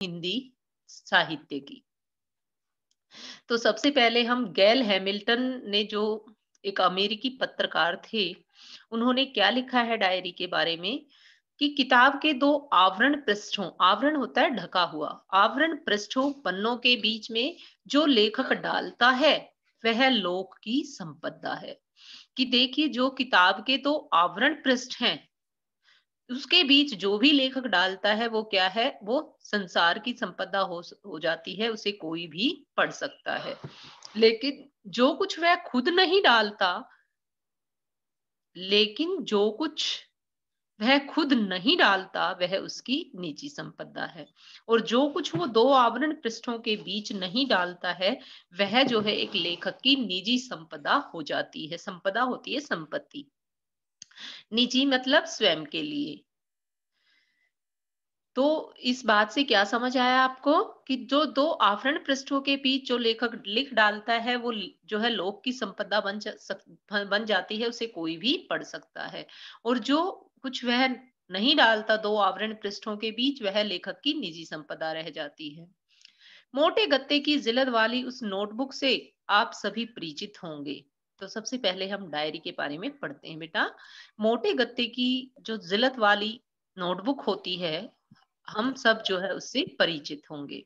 हिंदी साहित्य की। तो सबसे पहले हम गैल हैमिल्टन ने, जो एक अमेरिकी पत्रकार थे, उन्होंने क्या लिखा है डायरी के बारे में कि किताब के दो आवरण पृष्ठों, आवरण होता है ढका हुआ, आवरण पृष्ठों पन्नों के बीच में जो लेखक डालता है वह लोक की संपदा है। कि देखिए, जो किताब के दो आवरण पृष्ठ हैं उसके बीच जो भी लेखक डालता है वो क्या है, वो संसार की संपदा हो जाती है, उसे कोई भी पढ़ सकता है। लेकिन जो कुछ वह खुद नहीं डालता, लेकिन जो कुछ वह खुद नहीं डालता वह उसकी निजी संपदा है। और जो कुछ वो दो आवरण पृष्ठों के बीच नहीं डालता है वह जो है एक लेखक की निजी संपदा हो जाती है। संपदा होती है संपत्ति, निजी मतलब स्वयं के लिए। तो इस बात से क्या समझ आया आपको कि जो दो आवरण पृष्ठों के बीच जो लेखक लिख डालता है वो जो है लोक की संपदा बन जाती है, उसे कोई भी पढ़ सकता है। और जो कुछ वह नहीं डालता दो आवरण पृष्ठों के बीच, वह लेखक की निजी संपदा रह जाती है। मोटे गत्ते की जिलद वाली उस नोटबुक से आप सभी परिचित होंगे। तो सबसे पहले हम डायरी के बारे में पढ़ते हैं बेटा। मोटे गत्ते की जो जिलद वाली नोटबुक होती है, हम सब जो है उससे परिचित होंगे,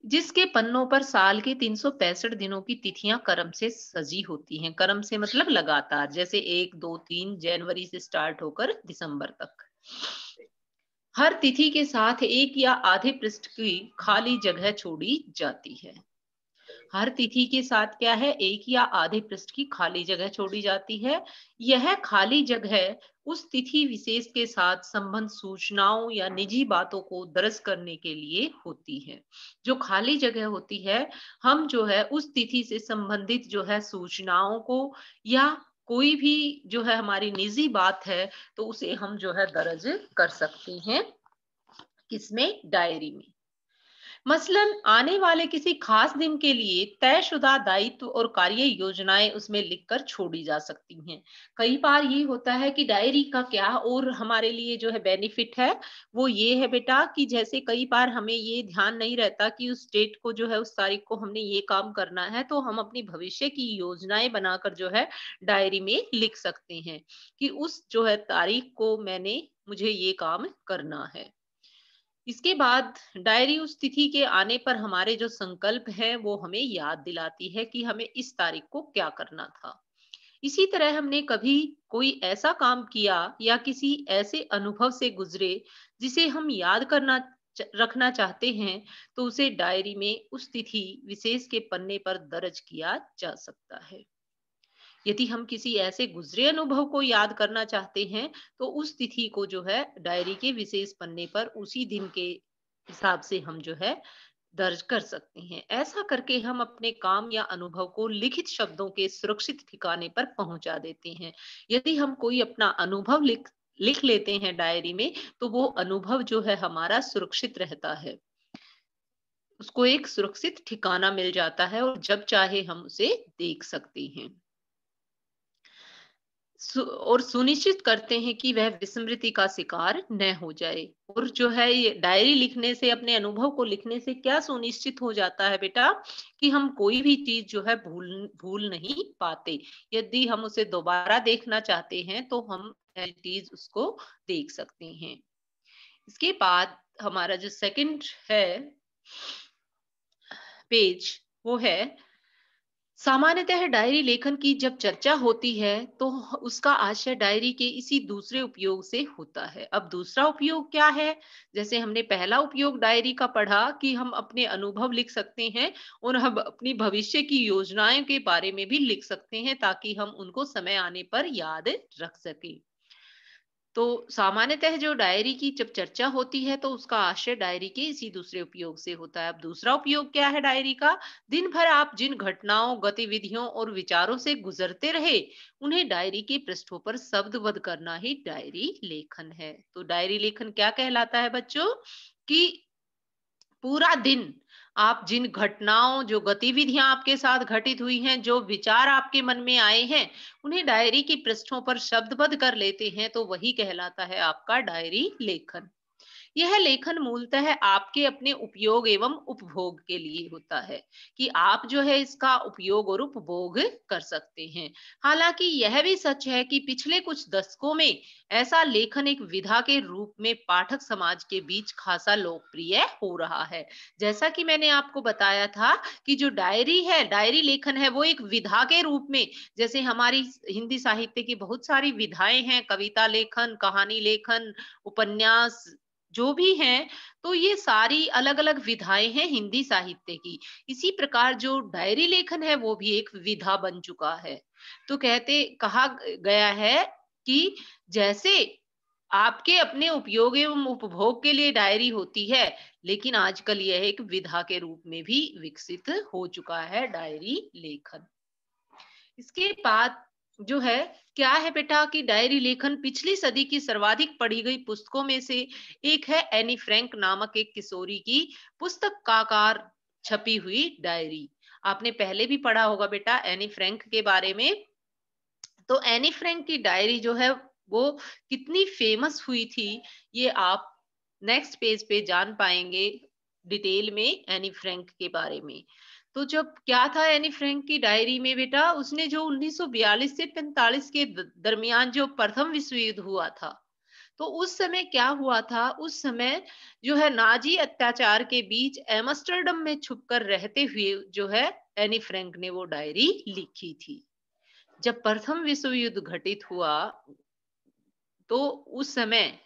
जिसके पन्नों पर साल के 365 दिनों की तिथियां क्रम से सजी होती हैं। क्रम से मतलब लगातार, जैसे 1, 2, 3 जनवरी से स्टार्ट होकर दिसंबर तक। हर तिथि के साथ एक या आधे पृष्ठ की खाली जगह छोड़ी जाती है। हर तिथि के साथ क्या है, एक या आधे पृष्ठ की खाली जगह छोड़ी जाती है। यह खाली जगह उस तिथि विशेष के साथ संबंध सूचनाओं या निजी बातों को दर्ज करने के लिए होती है। जो खाली जगह होती है, हम जो है उस तिथि से संबंधित जो है सूचनाओं को या कोई भी जो है हमारी निजी बात है तो उसे हम जो है दर्ज कर सकते हैं। किसमें? डायरी में। मसलन आने वाले किसी खास दिन के लिए तयशुदा दायित्व और कार्य योजनाएं उसमें लिखकर छोड़ी जा सकती हैं। कई बार ये होता है कि डायरी का क्या और हमारे लिए जो है बेनिफिट है, वो ये है बेटा कि जैसे कई बार हमें ये ध्यान नहीं रहता कि उस डेट को जो है उस तारीख को हमने ये काम करना है, तो हम अपनी भविष्य की योजनाएं बनाकर जो है डायरी में लिख सकते हैं कि उस जो है तारीख को मुझे ये काम करना है। इसके बाद डायरी उस तिथि के आने पर हमारे जो संकल्प हैं वो हमें याद दिलाती है कि हमें इस तारीख को क्या करना था। इसी तरह हमने कभी कोई ऐसा काम किया या किसी ऐसे अनुभव से गुजरे जिसे हम याद रखना चाहते हैं, तो उसे डायरी में उस तिथि विशेष के पन्ने पर दर्ज किया जा सकता है। यदि हम किसी ऐसे गुजरे अनुभव को याद करना चाहते हैं तो उस तिथि को जो है डायरी के विशेष पन्ने पर उसी दिन के हिसाब से हम जो है दर्ज कर सकते हैं। ऐसा करके हम अपने काम या अनुभव को लिखित शब्दों के सुरक्षित ठिकाने पर पहुंचा देते हैं। यदि हम कोई अपना अनुभव लिख लिख लेते हैं डायरी में, तो वो अनुभव जो है हमारा सुरक्षित रहता है, उसको एक सुरक्षित ठिकाना मिल जाता है और जब चाहे हम उसे देख सकते हैं। और सुनिश्चित करते हैं कि वह विस्मृति का शिकार न हो जाए। और जो है ये डायरी लिखने से, अपने अनुभव को लिखने से क्या सुनिश्चित हो जाता है बेटा कि हम कोई भी चीज जो है भूल भूल नहीं पाते। यदि हम उसे दोबारा देखना चाहते हैं तो हम चीज उसको देख सकते हैं। इसके बाद हमारा जो सेकंड है पेज, वो है सामान्यतः डायरी लेखन की जब चर्चा होती है तो उसका आशय डायरी के इसी दूसरे उपयोग से होता है। अब दूसरा उपयोग क्या है? जैसे हमने पहला उपयोग डायरी का पढ़ा कि हम अपने अनुभव लिख सकते हैं और हम अपनी भविष्य की योजनाएं के बारे में भी लिख सकते हैं ताकि हम उनको समय आने पर याद रख सकें। तो सामान्यतः जो डायरी की जब चर्चा होती है तो उसका आशय डायरी के इसी दूसरे उपयोग से होता है। अब दूसरा उपयोग क्या है डायरी का? दिन भर आप जिन घटनाओं, गतिविधियों और विचारों से गुजरते रहे, उन्हें डायरी के पृष्ठों पर शब्दबद्ध करना ही डायरी लेखन है। तो डायरी लेखन क्या कहलाता है बच्चों? कि पूरा दिन आप जिन घटनाओं, जो गतिविधियां आपके साथ घटित हुई हैं, जो विचार आपके मन में आए हैं, उन्हें डायरी की पृष्ठों पर शब्दबद्ध कर लेते हैं, तो वही कहलाता है आपका डायरी लेखन। यह लेखन मूलतः आपके अपने उपयोग एवं उपभोग के लिए होता है, कि आप जो है इसका उपयोग और उपभोग कर सकते हैं। हालांकि यह भी सच है कि पिछले कुछ दशकों में ऐसा लेखन एक विधा के रूप में पाठक समाज के बीच खासा लोकप्रिय हो रहा है। जैसा कि मैंने आपको बताया था कि जो डायरी है, डायरी लेखन है, वो एक विधा के रूप में, जैसे हमारी हिंदी साहित्य की बहुत सारी विधाएं हैं, कविता लेखन, कहानी लेखन, उपन्यास, जो भी हैं, तो ये सारी अलग-अलग विधाएं हैं हिंदी साहित्य की। इसी प्रकार जो डायरी लेखन है वो भी एक विधा बन चुका है। तो कहा गया है कि जैसे आपके अपने उपयोग एवं उपभोग के लिए डायरी होती है, लेकिन आजकल यह एक विधा के रूप में भी विकसित हो चुका है डायरी लेखन। इसके बाद जो है, क्या है बेटा कि डायरी लेखन पिछली सदी की सर्वाधिक पढ़ी गई पुस्तकों में से एक है। एनी फ्रैंक नामक एक किशोरी की पुस्तक का आकार छपी हुई डायरी। आपने पहले भी पढ़ा होगा बेटा एनी फ्रैंक के बारे में। तो एनी फ्रैंक की डायरी जो है वो कितनी फेमस हुई थी, ये आप नेक्स्ट पेज पे जान पाएंगे डिटेल में एनी फ्रैंक के बारे में। तो जब क्या था एनी फ्रैंक की डायरी में बेटा, उसने जो 1942 से 45 के दरमियान जो प्रथम विश्व युद्ध हुआ था, तो उस समय क्या हुआ था, उस समय जो है नाजी अत्याचार के बीच एम्स्टर्डम में छुपकर रहते हुए जो है एनी फ्रैंक ने वो डायरी लिखी थी। जब प्रथम विश्व युद्ध घटित हुआ, तो उस समय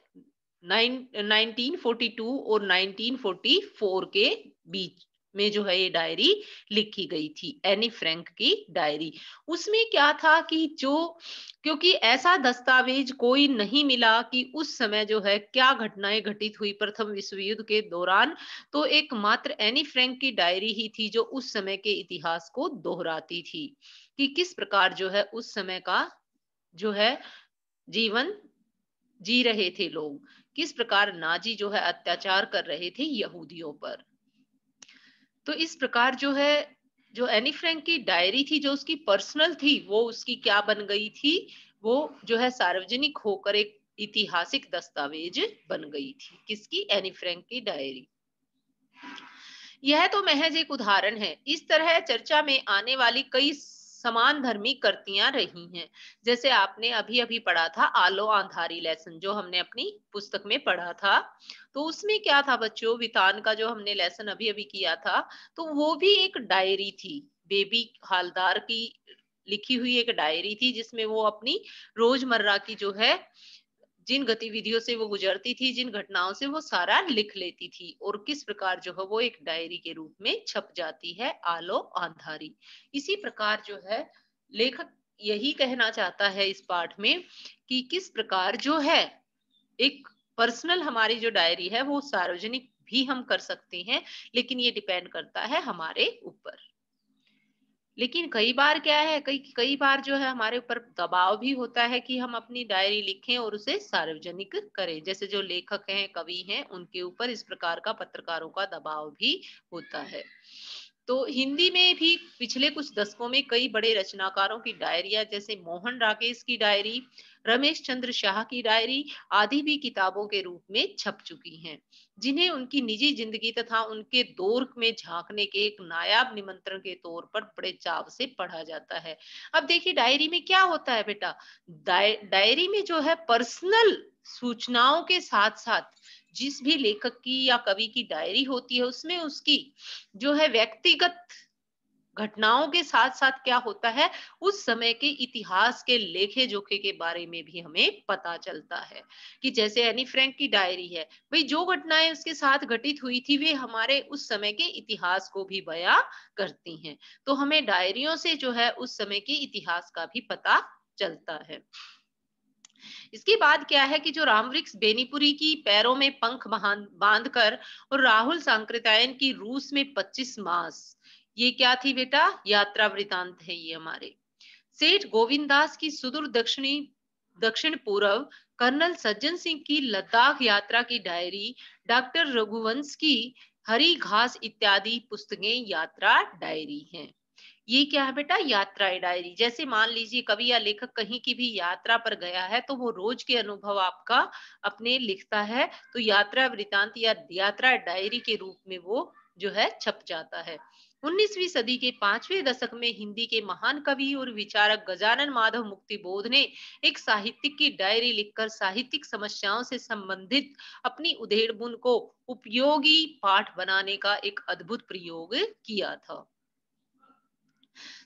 1942 और 1944 के बीच में जो है ये डायरी लिखी गई थी, एनी फ्रैंक की डायरी। उसमें क्या था कि जो, क्योंकि ऐसा दस्तावेज कोई नहीं मिला कि उस समय जो है क्या घटनाएं घटित हुई प्रथम विश्व युद्ध के दौरान, तो एकमात्र एनी फ्रैंक की डायरी ही थी जो उस समय के इतिहास को दोहराती थी, कि किस प्रकार जो है उस समय का जो है जीवन जी रहे थे लोग, किस प्रकार नाजी जो है अत्याचार कर रहे थे यहूदियों पर। तो इस प्रकार जो है, जो एनी फ्रैंक की डायरी थी, जो उसकी पर्सनल थी, वो उसकी क्या बन गई थी, वो जो है सार्वजनिक होकर एक ऐतिहासिक दस्तावेज बन गई थी। किसकी? एनी फ्रैंक की डायरी। यह तो महज एक उदाहरण है। इस तरह चर्चा में आने वाली कई समान धर्मी कृतियां रही हैं। जैसे आपने अभी अभी पढ़ा था आलो आंधारी लेसन, जो हमने अपनी पुस्तक में पढ़ा था। तो उसमें क्या था बच्चों, वितान का जो हमने लेसन अभी अभी किया था, तो वो भी एक डायरी थी, बेबी हालदार की लिखी हुई एक डायरी थी, जिसमें वो अपनी रोजमर्रा की जो है जिन गतिविधियों से वो गुजरती थी, जिन घटनाओं से वो सारा लिख लेती थी, और किस प्रकार जो है वो एक डायरी के रूप में छप जाती है आलो आंधारी। इसी प्रकार जो है लेखक यही कहना चाहता है इस पाठ में कि किस प्रकार जो है एक पर्सनल हमारी जो डायरी है वो सार्वजनिक भी हम कर सकते हैं, लेकिन ये डिपेंड करता है हमारे ऊपर। लेकिन कई बार क्या है, कई कई बार जो है हमारे ऊपर दबाव भी होता है कि हम अपनी डायरी लिखें और उसे सार्वजनिक करें। जैसे जो लेखक हैं, कवि हैं, उनके ऊपर इस प्रकार का पत्रकारों का दबाव भी होता है। तो हिंदी में भी पिछले कुछ दशकों में कई बड़े रचनाकारों की डायरियां, जैसे मोहन राकेश की डायरी, रमेश चंद्र शाह की डायरी आदि भी किताबों के रूप में छप चुकी हैं, जिन्हें उनकी निजी जिंदगी तथा उनके दौर में झांकने के एक नायाब निमंत्रण के तौर पर बड़े चाव से पढ़ा जाता है। अब देखिए डायरी में क्या होता है बेटा, डायरी में जो है पर्सनल सूचनाओं के साथ साथ जिस भी लेखक की या कवि की डायरी होती है, उसमें उसकी जो है व्यक्तिगत घटनाओं के साथ साथ क्या होता है, उस समय के इतिहास के लेखे जोखे के बारे में भी हमें पता चलता है। कि जैसे एनी फ्रैंक की डायरी है, भाई जो घटनाएं उसके साथ घटित हुई थी वे हमारे उस समय के इतिहास को भी बयां करती हैं। तो हमें डायरियों से जो है उस समय के इतिहास का भी पता चलता है। इसके बाद क्या है कि जो रामवृक्ष बेनीपुरी की पैरों में पंख बांधकर और राहुल सांकृत्यायन की रूस में 25 मास, ये क्या थी बेटा, यात्रा वृतांत है ये हमारे। सेठ गोविंद दास की सुदूर दक्षिण पूर्व, कर्नल सज्जन सिंह की लद्दाख यात्रा की डायरी, डॉक्टर रघुवंश की हरी घास इत्यादि पुस्तकें यात्रा डायरी हैं। ये क्या है बेटा? यात्रा डायरी। जैसे मान लीजिए कवि या लेखक कहीं की भी यात्रा पर गया है तो वो रोज के अनुभव आपका अपने लिखता है, तो यात्रा वृतांत या यात्रा डायरी के रूप में वो जो है छप जाता है। 19वीं सदी के 5वें दशक में हिंदी के महान कवि और विचारक गजानन माधव मुक्तिबोध ने एक साहित्यिक की डायरी लिखकर साहित्यिक समस्याओं से संबंधित अपनी उधेड़बुन को उपयोगी पाठ बनाने का एक अद्भुत प्रयोग किया था।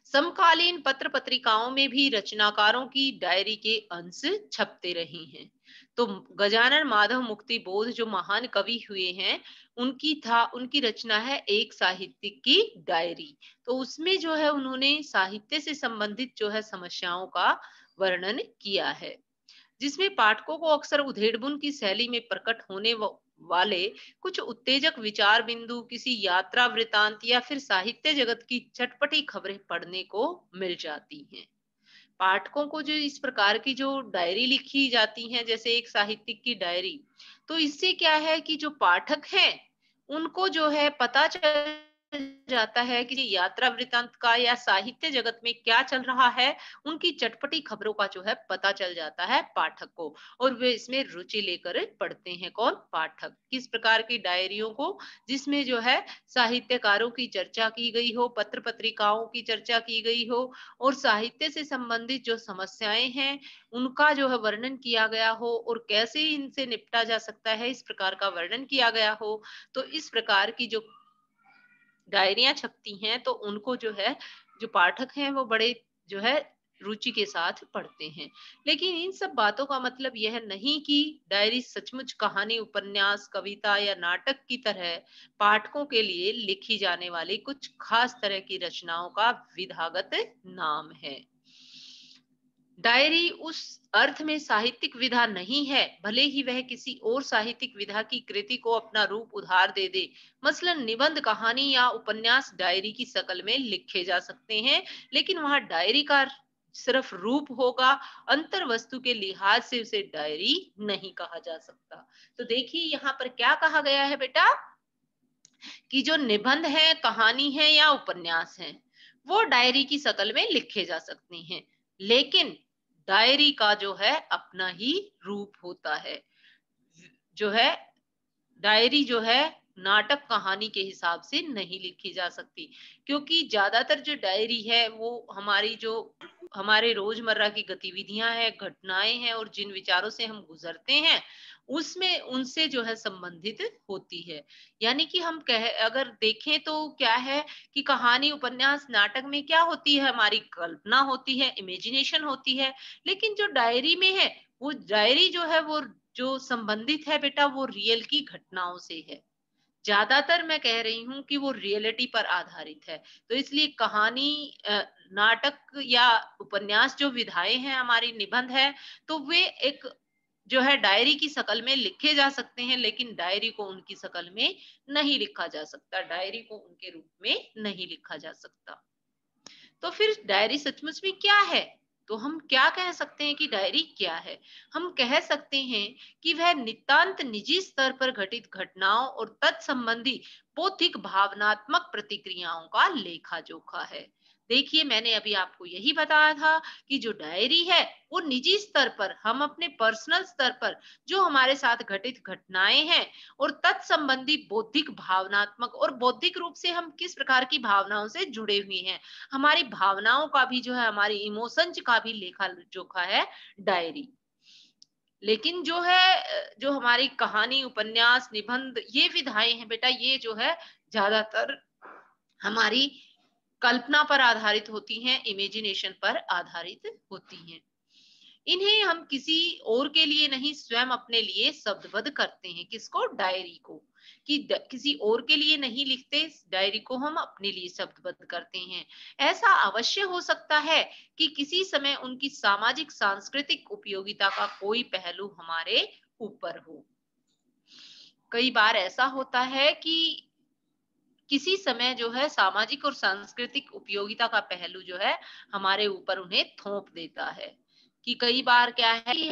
समकालीन पत्र पत्रिकाओं में भी रचनाकारों की डायरी के अंश छपते रहे हैं। तो गजानन माधव मुक्तिबोध जो महान कवि हुए हैं, उनकी रचना है एक साहित्यिक की डायरी। तो उसमें जो है उन्होंने साहित्य से संबंधित जो है समस्याओं का वर्णन किया है, जिसमें पाठकों को अक्सर उधेड़बुन की शैली में प्रकट होने वाले कुछ उत्तेजक विचार बिंदु, किसी यात्रा वृतांत या फिर साहित्य जगत की चटपटी खबरें पढ़ने को मिल जाती हैं। पाठकों को जो इस प्रकार की जो डायरी लिखी जाती है, जैसे एक साहित्यिक की डायरी, तो इससे क्या है कि जो पाठक हैं उनको जो है पता चल जाता है कि यात्रा वृतांत का या साहित्य जगत में क्या चल रहा है, उनकी चटपटी खबरों का जो है पता चल जाता है पाठक को, और वे इसमें रुचि लेकर पढ़ते हैं। कौन? पाठक। किस प्रकार की डायरियों को? जिसमें जो है साहित्यकारों की चर्चा की गई हो, पत्र पत्रिकाओं की चर्चा की गई हो, और साहित्य से संबंधित जो समस्याएं हैं उनका जो है वर्णन किया गया हो, और कैसे इनसे निपटा जा सकता है इस प्रकार का वर्णन किया गया हो। तो इस प्रकार की जो डायरियां छपती हैं तो उनको जो है जो पाठक हैं वो बड़े जो है रुचि के साथ पढ़ते हैं। लेकिन इन सब बातों का मतलब यह नहीं कि डायरी सचमुच कहानी, उपन्यास, कविता या नाटक की तरह पाठकों के लिए लिखी जाने वाली कुछ खास तरह की रचनाओं का विधागत नाम है। डायरी उस अर्थ में साहित्यिक विधा नहीं है, भले ही वह किसी और साहित्यिक विधा की कृति को अपना रूप उधार दे दे। मसलन निबंध, कहानी या उपन्यास डायरी की शक्ल में लिखे जा सकते हैं, लेकिन वहां डायरी का सिर्फ रूप होगा, अंतर वस्तु के लिहाज से उसे डायरी नहीं कहा जा सकता। तो देखिए यहाँ पर क्या कहा गया है बेटा, कि जो निबंध है, कहानी है या उपन्यास है, वो डायरी की शक्ल में लिखे जा सकते हैं, लेकिन डायरी का जो है अपना ही रूप होता है। जो है डायरी जो है नाटक कहानी के हिसाब से नहीं लिखी जा सकती, क्योंकि ज्यादातर जो डायरी है वो हमारी जो हमारे रोजमर्रा की गतिविधियां हैं, घटनाएं हैं, और जिन विचारों से हम गुजरते हैं उसमें उनसे जो है संबंधित होती है। यानी कि हम कह अगर देखें तो क्या है कि कहानी, उपन्यास, नाटक में क्या होती है, हमारी कल्पना होती है, इमेजिनेशन होती है। लेकिन जो डायरी में है, वो डायरी जो है वो जो संबंधित है बेटा वो रियल की घटनाओं से है। ज्यादातर मैं कह रही हूँ कि वो रियलिटी पर आधारित है। तो इसलिए कहानी, नाटक या उपन्यास जो विधाएं हैं, हमारी निबंध है, तो वे एक जो है डायरी की शक्ल में लिखे जा सकते हैं, लेकिन डायरी को उनकी शक्ल में नहीं लिखा जा सकता, डायरी को उनके रूप में नहीं लिखा जा सकता। तो फिर डायरी सचमुच में क्या है? तो हम क्या कह सकते हैं कि डायरी क्या है? हम कह सकते हैं कि वह नितांत निजी स्तर पर घटित घटनाओं और तत्संबंधी बौद्धिक भावनात्मक प्रतिक्रियाओं का लेखा जोखा है। देखिए मैंने अभी आपको यही बताया था कि जो डायरी है वो निजी स्तर पर, हम अपने पर्सनल स्तर पर जो हमारे साथ घटित घटनाएं हैं और तत्संबंधी बौद्धिक, भावनात्मक, और बौद्धिक रूप से हम किस प्रकार की भावनाओं से जुड़े हुए हैं, हमारी भावनाओं का भी जो है, हमारी इमोशंस का भी लेखा जोखा है डायरी। लेकिन जो है जो हमारी कहानी, उपन्यास, निबंध, ये विधाएं हैं बेटा, ये जो है ज्यादातर हमारी कल्पना पर आधारित होती हैं, इमेजिनेशन पर आधारित होती हैं। इन्हें हम किसी और के लिए नहीं, स्वयं अपने लिए शब्दबद्ध करते हैं। किसको? डायरी को। कि किसी और के लिए नहीं लिखते, डायरी को हम अपने लिए शब्दबद्ध करते हैं। ऐसा अवश्य हो सकता है कि किसी समय उनकी सामाजिक सांस्कृतिक उपयोगिता का कोई पहलू हमारे ऊपर हो। कई बार ऐसा होता है कि किसी समय जो है सामाजिक और सांस्कृतिक उपयोगिता का पहलू जो है हमारे ऊपर उन्हें थोप देता है। कि कई बार क्या है कि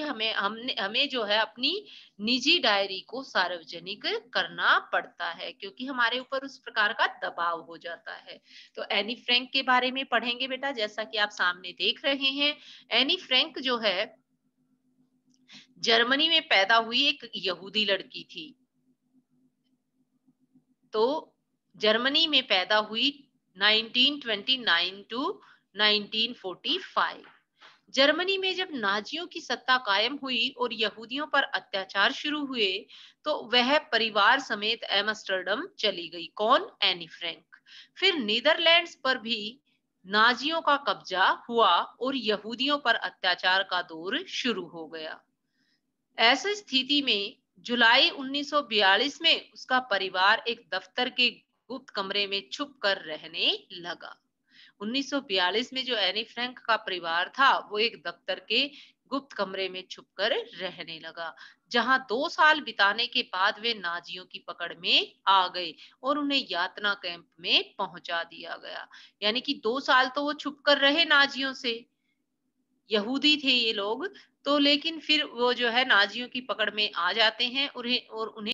हमें जो है अपनी निजी डायरी को सार्वजनिक करना पड़ता है, क्योंकि हमारे ऊपर उस प्रकार का दबाव हो जाता है। तो एनी फ्रैंक के बारे में पढ़ेंगे बेटा, जैसा कि आप सामने देख रहे हैं। एनी फ्रैंक जो है जर्मनी में पैदा हुई एक यहूदी लड़की थी। तो जर्मनी में पैदा हुई 1929 टू 1945। जर्मनी में जब नाजियों की सत्ता कायम हुई और यहूदियों पर अत्याचार शुरू हुए, तो वह परिवार समेत एम्स्टर्डम चली गई। कौन? Anne Frank. फिर नीदरलैंड्स पर भी नाजियों का कब्जा हुआ और यहूदियों पर अत्याचार का दौर शुरू हो गया। ऐसी स्थिति में जुलाई 1942 में उसका परिवार एक दफ्तर के गुप्त कमरे में छुप कर रहने लगा। 1942 में जो एनी फ्रैंक का परिवार था वो एक दफ्तर के गुप्त कमरे में छुपकर रहने लगा, जहां 2 साल बिताने के बाद वे नाजियों की पकड़ में आ गए और उन्हें यातना कैंप में पहुंचा दिया गया। यानी कि 2 साल तो वो छुपकर रहे नाजियों से, यहूदी थे ये लोग। तो लेकिन फिर वो जो है नाजियों की पकड़ में आ जाते हैं और उन्हें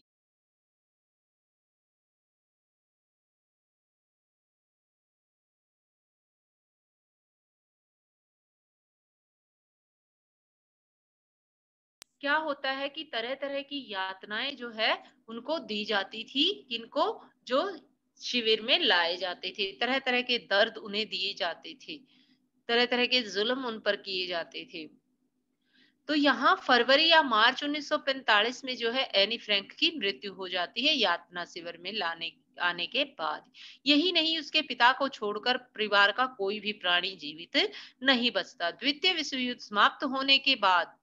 क्या होता है कि तरह तरह की यातनाएं जो है उनको दी जाती थी। किनको? जो शिविर में लाए जाते थे, तरह तरह के दर्द उन्हें दिए जाते थे, तरह तरह के जुल्म उन पर किए जाते थे। तो यहाँ फरवरी या मार्च 1945 में जो है एनी फ्रैंक की मृत्यु हो जाती है यातना शिविर में लाने आने के बाद। यही नहीं, उसके पिता को छोड़कर परिवार का कोई भी प्राणी जीवित नहीं बचता। द्वितीय विश्व युद्ध समाप्त होने के बाद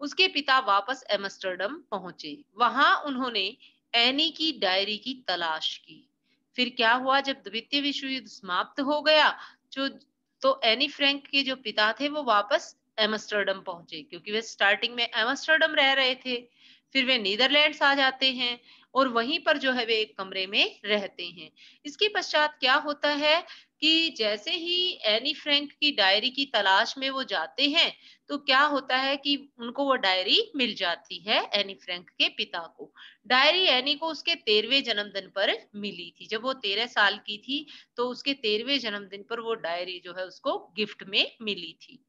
उसके पिता वापस एम्स्टर्डम पहुंचे। वहां उन्होंने एनी की डायरी की तलाश की। फिर क्या हुआ, जब द्वितीय विश्व युद्ध समाप्त हो गया जो तो एनी फ्रैंक के जो पिता थे वो वापस एम्स्टर्डम पहुंचे, क्योंकि वे स्टार्टिंग में एम्स्टर्डम रह रहे थे। फिर वे नीदरलैंड्स आ जाते हैं और वहीं पर जो है वे एक कमरे में रहते हैं। इसके पश्चात क्या होता है कि जैसे ही एनी फ्रैंक की डायरी की तलाश में वो जाते हैं, तो क्या होता है कि उनको वो डायरी मिल जाती है एनी फ्रैंक के पिता को। डायरी एनी को उसके 13वें जन्मदिन पर मिली थी। जब वो 13 साल की थी तो उसके 13वें जन्मदिन पर वो डायरी जो है उसको गिफ्ट में मिली थी।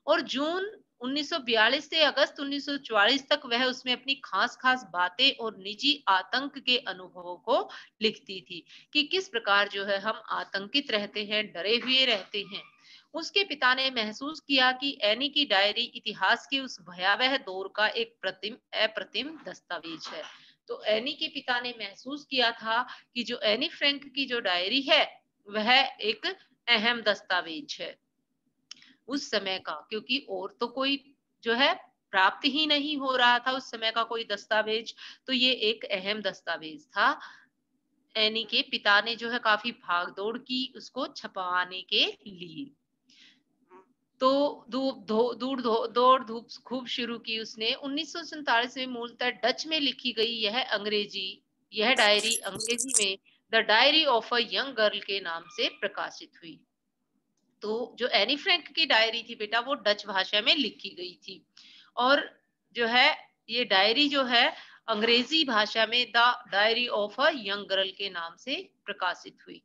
और जून 1942 से अगस्त 1944 तक वह उसमें अपनी खास खास बातें और निजी आतंक के अनुभवों को लिखती थी, कि किस प्रकार जो है हम आतंकित रहते हैं, डरे हुए रहते हैं। उसके पिता ने महसूस किया कि एनी की डायरी इतिहास के उस भयावह दौर का एक अप्रतिम दस्तावेज है। तो एनी के पिता ने महसूस किया था कि जो एनी फ्रैंक की जो डायरी है वह एक अहम दस्तावेज है उस समय का, क्योंकि और तो कोई जो है प्राप्त ही नहीं हो रहा था उस समय का कोई दस्तावेज। तो ये एक अहम दस्तावेज था। एनी के पिता ने जो है काफी भागदौड़ की उसको छपवाने के लिए। तो दौड़ धूप खूब शुरू की उसने। 1947 में मूलतः डच में लिखी गई यह डायरी अंग्रेजी में the diary of a young girl के नाम से प्रकाशित हुई। तो जो एनी फ्रैंक की डायरी थी बेटा वो डच भाषा में लिखी गई थी, और जो है ये डायरी जो है अंग्रेजी भाषा में the diary of a young girl के नाम से प्रकाशित हुई।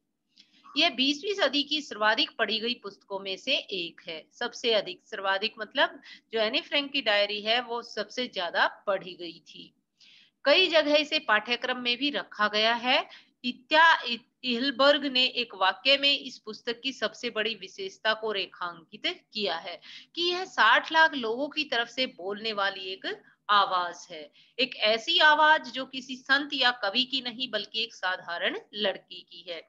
यह 20वीं सदी की सर्वाधिक पढ़ी गई पुस्तकों में से एक है। सबसे अधिक, सर्वाधिक मतलब जो एनी फ्रैंक की डायरी है वो सबसे ज्यादा पढ़ी गई थी। कई जगह इसे पाठ्यक्रम में भी रखा गया है। इत्या इहलबर्ग ने एक वाक्य में इस पुस्तक की सबसे बड़ी विशेषता को रेखांकित किया है कि यह 60 लाख लोगों की तरफ से बोलने वाली एक आवाज है। एक ऐसी आवाज जो किसी संत या कवि की नहीं बल्कि एक साधारण लड़की की है।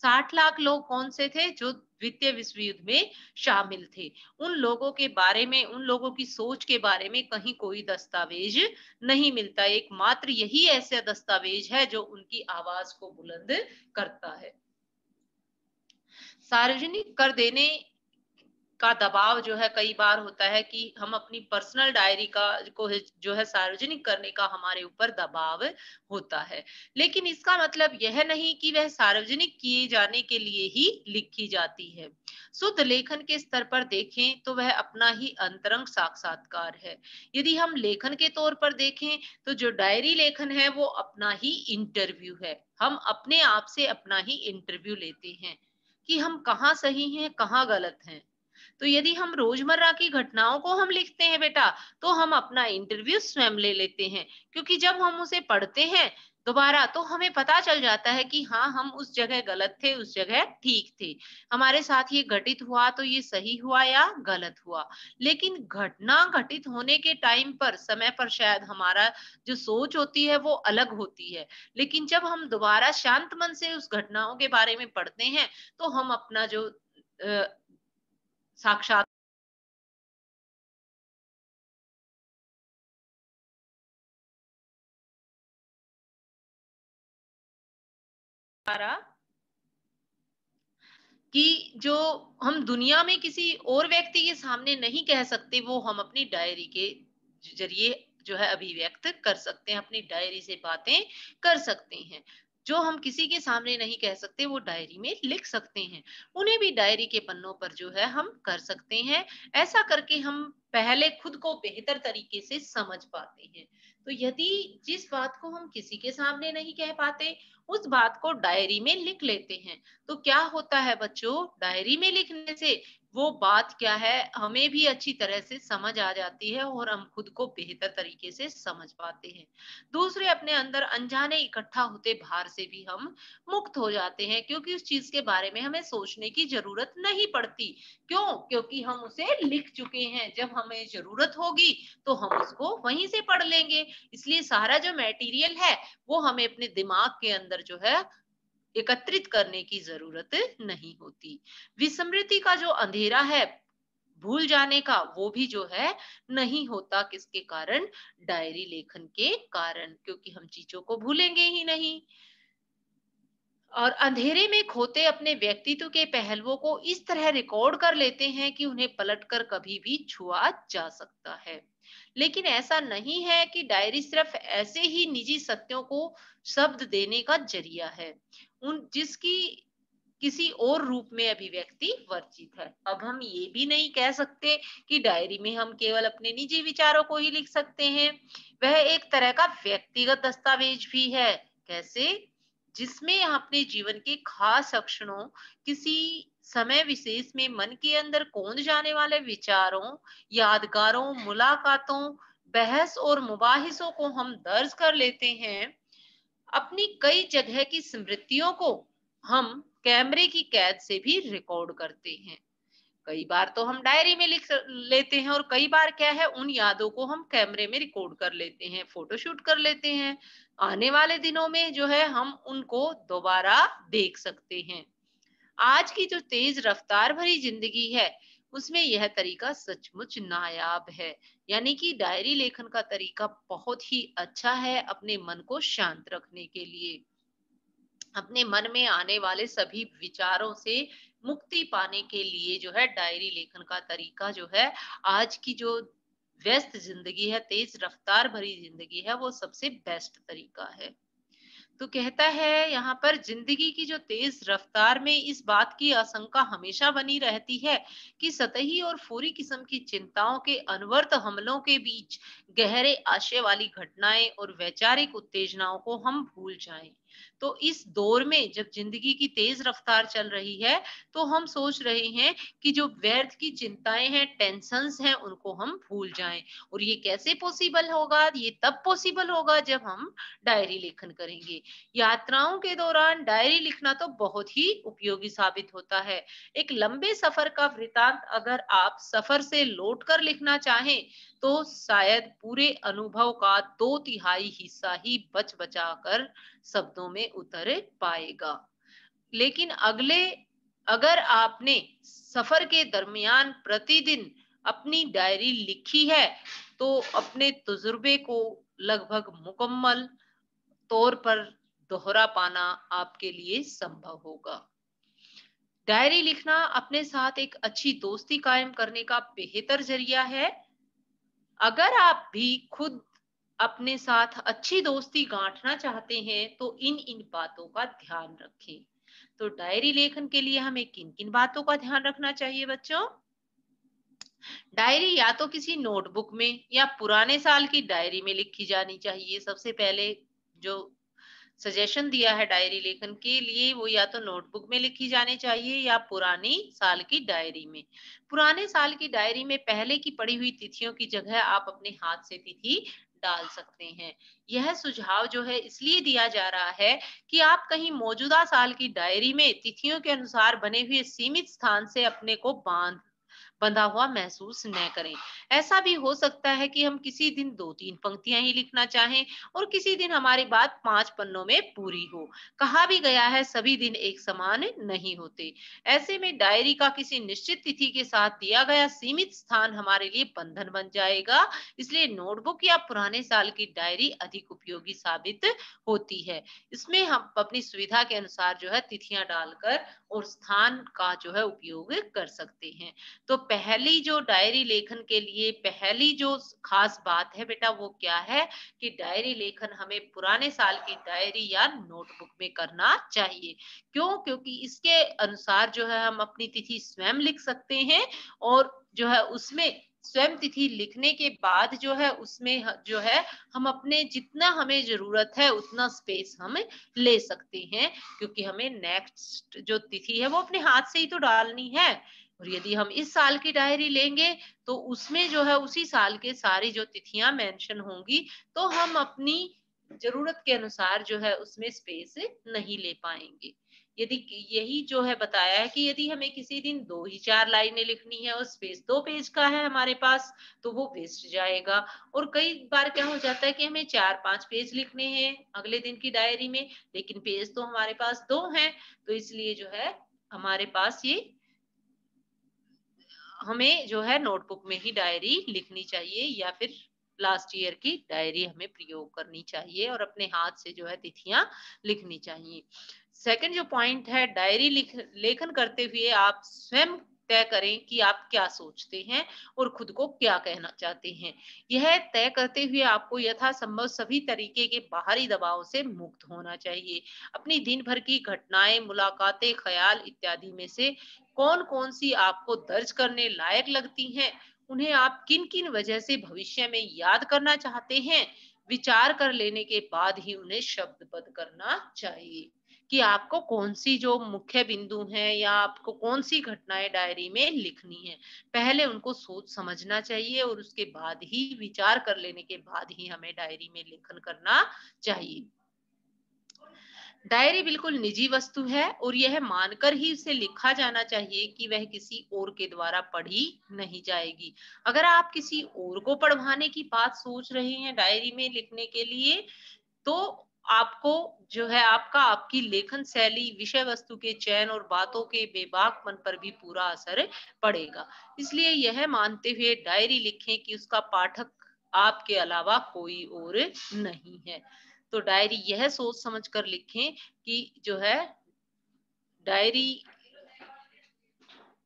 60 लाख लोग कौन से थे? जो द्वितीय विश्व युद्ध में शामिल थे। उन लोगों के बारे में, उन लोगों की सोच के बारे में कहीं कोई दस्तावेज नहीं मिलता। एकमात्र यही ऐसा दस्तावेज है जो उनकी आवाज को बुलंद करता है। सार्वजनिक कर देने का दबाव जो है कई बार होता है कि हम अपनी पर्सनल डायरी का को जो है सार्वजनिक करने का हमारे ऊपर दबाव होता है। लेकिन इसका मतलब यह नहीं कि वह सार्वजनिक किए जाने के लिए ही लिखी जाती है। शुद्ध लेखन के स्तर पर देखें तो वह अपना ही अंतरंग साक्षात्कार है। यदि हम लेखन के तौर पर देखें तो जो डायरी लेखन है वो अपना ही इंटरव्यू है। हम अपने आप से अपना ही इंटरव्यू लेते हैं कि हम कहाँ सही हैं, कहाँ गलत हैं। तो यदि हम रोजमर्रा की घटनाओं को हम लिखते हैं बेटा, तो हम अपना इंटरव्यू स्वयं ले लेते हैं, क्योंकि जब हम उसे पढ़ते हैं दोबारा तो हमें पता चल जाता है कि हाँ, हम उस जगह गलत थे, उस जगह ठीक थे। हमारे साथ ये घटित हुआ तो ये सही हुआ या गलत हुआ। लेकिन घटना घटित होने के टाइम पर, समय पर शायद हमारा जो सोच होती है वो अलग होती है। लेकिन जब हम दोबारा शांत मन से उस घटनाओं के बारे में पढ़ते हैं, तो हम अपना जो साक्षात कि जो हम दुनिया में किसी और व्यक्ति के सामने नहीं कह सकते, वो हम अपनी डायरी के जरिए जो है अभिव्यक्त कर सकते हैं, अपनी डायरी से बातें कर सकते हैं। जो हम किसी के सामने नहीं कह सकते वो डायरी में लिख सकते हैं। उन्हें भी डायरी के पन्नों पर जो है हम कर सकते हैं। ऐसा करके हम पहले खुद को बेहतर तरीके से समझ पाते हैं। तो यदि जिस बात को हम किसी के सामने नहीं कह पाते, उस बात को डायरी में लिख लेते हैं। तो क्या होता है बच्चों, डायरी में लिखने से वो बात क्या है हमें भी अच्छी तरह से समझ आ जाती है और हम खुद को बेहतर तरीके से समझ पाते हैं। दूसरे, अपने अंदर अनजाने इकट्ठा होते भार से भी हम मुक्त हो जाते हैं, क्योंकि उस चीज के बारे में हमें सोचने की जरूरत नहीं पड़ती। क्यों? क्योंकि हम उसे लिख चुके हैं। जब हमें जरूरत होगी तो हम उसको वहीं से पढ़ लेंगे। इसलिए सारा जो मटेरियल है वो हमें अपने दिमाग के अंदर जो है एकत्रित करने की जरूरत नहीं होती। विस्मृति का जो अंधेरा है, भूल जाने का, वो भी जो है नहीं होता। किसके कारण? डायरी लेखन के कारण, क्योंकि हम चीजों को भूलेंगे ही नहीं। और अंधेरे में खोते अपने व्यक्तित्व के पहलुओं को इस तरह रिकॉर्ड कर लेते हैं कि उन्हें पलटकर कभी भी छुआ जा सकता है। लेकिन ऐसा नहीं है कि डायरी सिर्फ ऐसे ही निजी सत्यों को शब्द देने का जरिया है, उन जिसकी किसी और रूप में अभिव्यक्ति वर्जित है। अब हम ये भी नहीं कह सकते कि डायरी में हम केवल अपने निजी विचारों को ही लिख सकते हैं। वह एक तरह का व्यक्तिगत दस्तावेज भी है। कैसे? जिसमें अपने जीवन के खास क्षणों, किसी समय विशेष में मन के अंदर कौंध जाने वाले विचारों, यादगारों, मुलाकातों, बहस और मुबाहिसों को हम दर्ज कर लेते हैं। अपनी कई जगह की स्मृतियों को हम कैमरे की कैद से भी रिकॉर्ड करते हैं। कई बार तो हम डायरी में लिख लेते हैं और कई बार क्या है, उन यादों को हम कैमरे में रिकॉर्ड कर लेते हैं, फोटोशूट कर लेते हैं। आने वाले दिनों में जो है हम उनको दोबारा देख सकते हैं। आज की जो तेज रफ्तार भरी जिंदगी है, उसमें यह तरीका सचमुच नायाब है। यानी कि डायरी लेखन का तरीका बहुत ही अच्छा है अपने मन को शांत रखने के लिए, अपने मन में आने वाले सभी विचारों से मुक्ति पाने के लिए। जो है डायरी लेखन का तरीका जो है, आज की जो व्यस्त जिंदगी है, तेज रफ्तार भरी जिंदगी है, वो सबसे बेस्ट तरीका है। तो कहता है यहाँ पर, जिंदगी की जो तेज रफ्तार में इस बात की आशंका हमेशा बनी रहती है कि सतही और फौरी किस्म की चिंताओं के अनवर्त हमलों के बीच गहरे आशय वाली घटनाएं और वैचारिक उत्तेजनाओं को हम भूल जाएं। तो इस दौर में जब जिंदगी की तेज रफ्तार चल रही है, तो हम सोच रहे हैं कि जो व्यर्थ की चिंताएं हैं, टेंशन्स हैं, उनको हम भूल जाएं। और ये कैसे पॉसिबल होगा? ये तब पॉसिबल होगा जब हम डायरी लेखन करेंगे। यात्राओं के दौरान डायरी लिखना तो बहुत ही उपयोगी साबित होता है। एक लंबे सफर का वृतांत अगर आप सफर से लौटकर लिखना चाहें, तो शायद पूरे अनुभव का 2/3 हिस्सा ही बच बचा कर शब्दों में उतर पाएगा। लेकिन अगर आपने सफर के दरमियान प्रतिदिन अपनी डायरी लिखी है, तो अपने तजुर्बे को लगभग मुकम्मल तौर पर दोहरा पाना आपके लिए संभव होगा। डायरी लिखना अपने साथ एक अच्छी दोस्ती कायम करने का बेहतर जरिया है। अगर आप भी खुद अपने साथ अच्छी दोस्ती गांठना चाहते हैं तो इन बातों का ध्यान रखें। तो डायरी लेखन के लिए हमें किन किन बातों का ध्यान रखना चाहिए बच्चों? डायरी या तो किसी नोटबुक में या पुराने साल की डायरी में लिखी जानी चाहिए। सबसे पहले जो सजेशन दिया है डायरी लेखन के लिए वो या तो नोटबुक में लिखी जानी चाहिए या पुरानी साल की डायरी में। पुराने साल की डायरी में पहले की पड़ी हुई तिथियों की जगह आप अपने हाथ से तिथि डाल सकते हैं। यह सुझाव जो है इसलिए दिया जा रहा है कि आप कहीं मौजूदा साल की डायरी में तिथियों के अनुसार बने हुए सीमित स्थान से अपने को बंधा हुआ महसूस न करें। ऐसा भी हो सकता है कि हम किसी दिन 2-3 पंक्तियां ही लिखना चाहें और किसी दिन हमारी बात 5 पन्नों में पूरी हो। कहा भी गया है सभी दिन एक समान नहीं होते। ऐसे में डायरी का किसी निश्चित तिथि के साथ दिया गया सीमित स्थान हमारे लिए बंधन बन जाएगा। इसलिए नोटबुक या पुराने साल की डायरी अधिक उपयोगी साबित होती है। इसमें हम अपनी सुविधा के अनुसार जो है तिथियां डालकर और स्थान का जो है उपयोग कर सकते हैं। तो पहली जो डायरी लेखन के लिए पहली जो खास बात है बेटा वो क्या है कि डायरी लेखन हमें पुराने साल की डायरी या नोटबुक में करना चाहिए। क्यों? क्योंकि इसके अनुसार जो है हम अपनी तिथि स्वयं लिख सकते हैं और जो है उसमें स्वयं तिथि लिखने के बाद जो है उसमें जो है हम अपने जितना हमें जरूरत है उतना स्पेस हम ले सकते हैं, क्योंकि हमें नेक्स्ट जो तिथि है वो अपने हाथ से ही तो डालनी है। और यदि हम इस साल की डायरी लेंगे तो उसमें जो है उसी साल के सारी जो तिथियां मेंशन होंगी, तो हम अपनी जरूरत के अनुसार जो है उसमें स्पेस नहीं ले पाएंगे। यदि यही जो है बताया है कि यदि हमें किसी दिन 2 ही 4 लाइनें लिखनी है और स्पेस 2 पेज का है हमारे पास तो वो वेस्ट जाएगा। और कई बार क्या हो जाता है कि हमें 4-5 पेज लिखने हैं अगले दिन की डायरी में, लेकिन पेज तो हमारे पास 2 हैं। तो इसलिए जो है हमारे पास ये हमें जो है नोटबुक में ही डायरी लिखनी चाहिए या फिर लास्ट ईयर की डायरी हमें प्रयोग करनी चाहिए और अपने हाथ से जो है तिथियां लिखनी चाहिए। सेकंड जो पॉइंट है डायरी लेखन करते हुए आप स्वयं तय करें कि आप क्या सोचते हैं और खुद को क्या कहना चाहते हैं। यह तय करते हुए आपको यथासंभव सभी तरीके के बाहरी दबाव से मुक्त होना चाहिए। अपनी दिन भर की घटनाएं, मुलाकातें, ख्याल इत्यादि में से कौन-कौन सी आपको दर्ज करने लायक लगती हैं, उन्हें आप किन-किन वजह से भविष्य में याद करना चाहते हैं, विचार कर लेने के बाद ही उन्हें शब्दबद्ध करना चाहिए कि आपको कौन-सी जो मुख्य बिंदु हैं या आपको कौन-सी घटनाएँ डायरी में लिखनी है। पहले उनको सोच समझना चाहिए और उसके बाद ही विचार कर लेने के बाद ही हमें डायरी में लेखन करना चाहिए। डायरी बिल्कुल निजी वस्तु है और यह मानकर ही उसे लिखा जाना चाहिए कि वह किसी और के द्वारा पढ़ी नहीं जाएगी। अगर आप किसी और को पढ़वाने की बात सोच रहे हैं डायरी में लिखने के लिए, तो आपको जो है आपका आपकी लेखन शैली, विषय वस्तु के चयन और बातों के बेबाकपन पर भी पूरा असर पड़ेगा। इसलिए यह मानते हुए डायरी लिखें कि उसका पाठक आपके अलावा कोई और नहीं है। तो डायरी यह सोच समझ कर लिखें कि जो है डायरी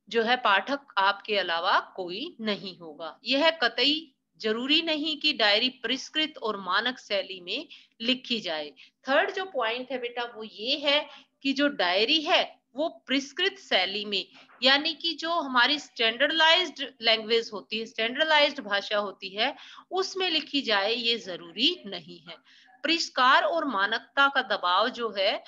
जो है पाठक आपके अलावा कोई नहीं होगा। यह कतई जरूरी नहीं कि डायरी परिष्कृत और मानक शैली में लिखी जाए। थर्ड जो पॉइंट है बेटा वो ये है कि जो डायरी है वो परिष्कृत शैली में, यानी कि जो हमारी स्टैंडर्डलाइज्ड लैंग्वेज होती है, स्टैंडर्डलाइज्ड भाषा होती है, उसमें लिखी जाए ये जरूरी नहीं है। परिष्कार और मानकता का दबाव जो है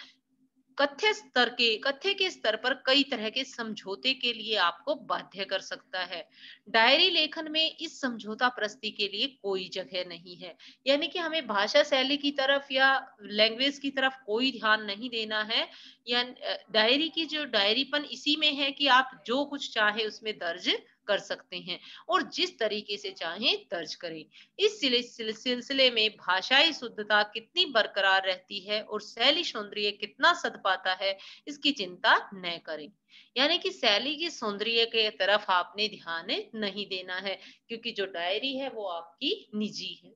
कथ्य के स्तर पर कई तरह के समझौते के लिए आपको बाध्य कर सकता है। डायरी लेखन में इस समझौता प्रस्ती के लिए कोई जगह नहीं है। यानी कि हमें भाषा शैली की तरफ या लैंग्वेज की तरफ कोई ध्यान नहीं देना है। या डायरी की जो डायरीपन इसी में है कि आप जो कुछ चाहे उसमें दर्ज कर सकते हैं और जिस तरीके से चाहें दर्ज करें। इस सिलसिले में भाषाई शुद्धता कितनी बरकरार रहती है और शैली सौंदर्य कितना सद पाता है, इसकी चिंता न करें। यानी कि शैली की सौंदर्य के तरफ आपने ध्यान नहीं देना है, क्योंकि जो डायरी है वो आपकी निजी है।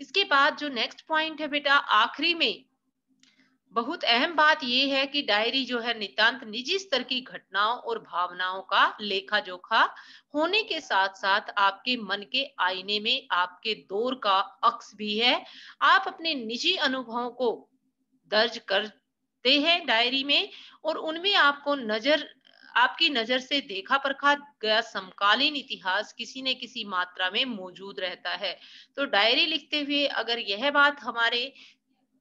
इसके बाद जो नेक्स्ट पॉइंट है बेटा आखिरी में बहुत अहम बात ये है कि डायरी जो है नितांत निजी स्तर की घटनाओं और भावनाओं का लेखा जोखा होने के साथ साथ आपके मन के आईने में आपके दौर का अक्स भी है। आप अपने निजी अनुभवों को दर्ज करते हैं डायरी में, और उनमें आपकी नजर से देखा परखा गया समकालीन इतिहास किसी न किसी मात्रा में मौजूद रहता है। तो डायरी लिखते हुए अगर यह बात हमारे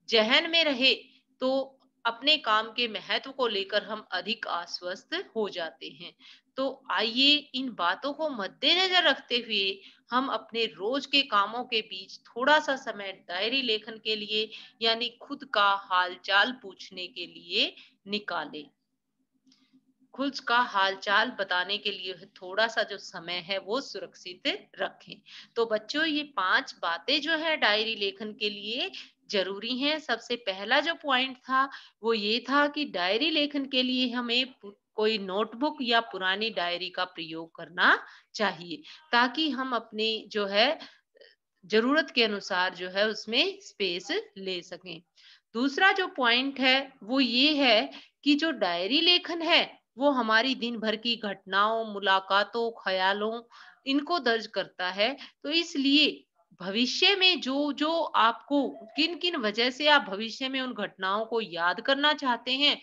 ज़हन में रहे, तो अपने काम के महत्व को लेकर हम अधिक आश्वस्त हो जाते हैं। तो आइए इन बातों को मद्देनज़र रखते हुए हम अपने रोज़ के कामों के बीच थोड़ा-सा समय डायरी लेखन के लिए, यानी खुद का हाल-चाल पूछने के लिए निकालें। खुद का हाल-चाल बताने के लिए थोड़ा-सा जो समय है वो सुरक्षित रखें। तो बच्चों, ये 5 बातें जो है डायरी लेखन के लिए ज़रूरी हैं। सबसे पहला जो पॉइंट था वो ये था कि डायरी लेखन के लिए हमें कोई नोटबुक या पुरानी डायरी का प्रयोग करना चाहिए, ताकि हम अपनी जो है ज़रूरत के अनुसार जो है उसमें स्पेस ले सकें। दूसरा जो पॉइंट है वो ये है कि जो डायरी लेखन है वो हमारी दिन भर की घटनाओं, मुलाकातों, ख़यालों, इनको दर्ज करता है। तो इसलिए भविष्य में जो आपको किन-किन वजह से आप भविष्य में उन घटनाओं को याद करना चाहते हैं,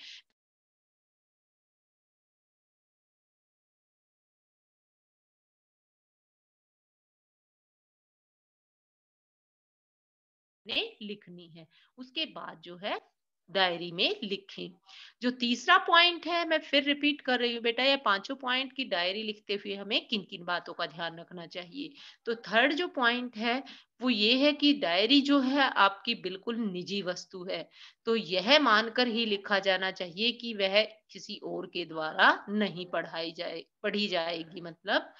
ने लिखनी है। उसके बाद जो है डायरी में लिखें। जो तीसरा पॉइंट है, मैं फिर रिपीट कर रही हूँ बेटा, ये पांचों पॉइंट की डायरी लिखते हुए हमें किन किन बातों का ध्यान रखना चाहिए। तो थर्ड जो पॉइंट है वो ये है कि डायरी जो है आपकी बिल्कुल निजी वस्तु है। तो यह मानकर ही लिखा जाना चाहिए कि वह किसी और के द्वारा नहीं पढ़ी जाएगी मतलब।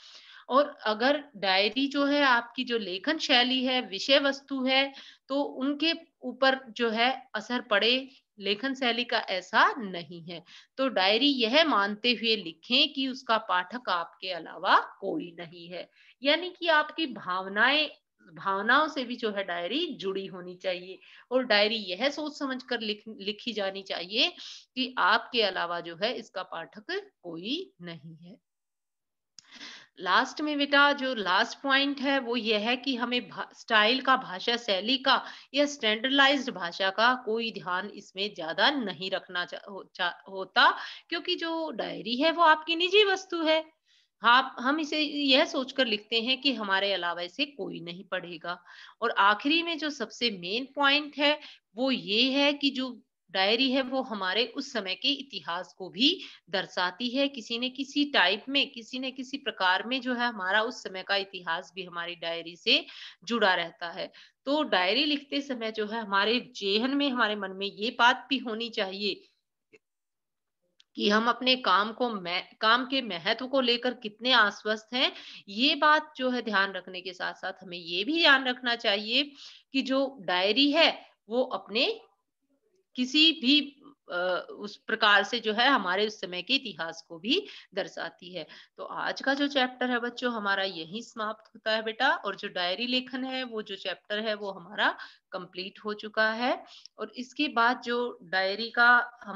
और अगर डायरी जो है आपकी जो लेखन शैली है, विषय वस्तु है, तो उनके ऊपर जो है असर पड़े, लेखन शैली का ऐसा नहीं है। तो डायरी यह मानते हुए लिखें कि उसका पाठक आपके अलावा कोई नहीं है। यानी कि आपकी भावनाओं से भी जो है डायरी जुड़ी होनी चाहिए, और डायरी यह सोच समझ कर लिखी जानी चाहिए कि आपके अलावा जो है इसका पाठक कोई नहीं है। लास्ट में बेटा जो लास्ट पॉइंट है वो ये है कि हमें स्टाइल का, भाषा शैली का या स्टैंडर्डाइज्ड भाषा का कोई ध्यान इसमें ज्यादा नहीं रखना होता, क्योंकि जो डायरी है वो आपकी निजी वस्तु है। हाँ, हम इसे यह सोचकर लिखते हैं कि हमारे अलावा इसे कोई नहीं पढ़ेगा। और आखिरी में जो सबसे मेन पॉइंट है वो ये है कि जो डायरी है वो हमारे उस समय के इतिहास को भी दर्शाती है। किसी न किसी टाइप में, किसी न किसी प्रकार में जो है हमारा उस समय का इतिहास भी हमारी डायरी से जुड़ा रहता है। तो डायरी लिखते समय जो है हमारे जेहन में, हमारे मन में ये बात भी होनी चाहिए कि हम अपने काम के महत्व को लेकर कितने आश्वस्त हैं। ये बात जो है ध्यान रखने के साथ-साथ हमें ये भी ध्यान रखना चाहिए कि जो डायरी है वो अपने किसी भी अ, उस प्रकार से जो है हमारे उस समय के इतिहास को भी दर्शाती है। तो आज का जो चैप्टर है बच्चों हमारा यहीं समाप्त होता है बेटा, और जो डायरी लेखन है वो जो चैप्टर है वो हमारा कंप्लीट हो चुका है। और इसके बाद जो डायरी का हम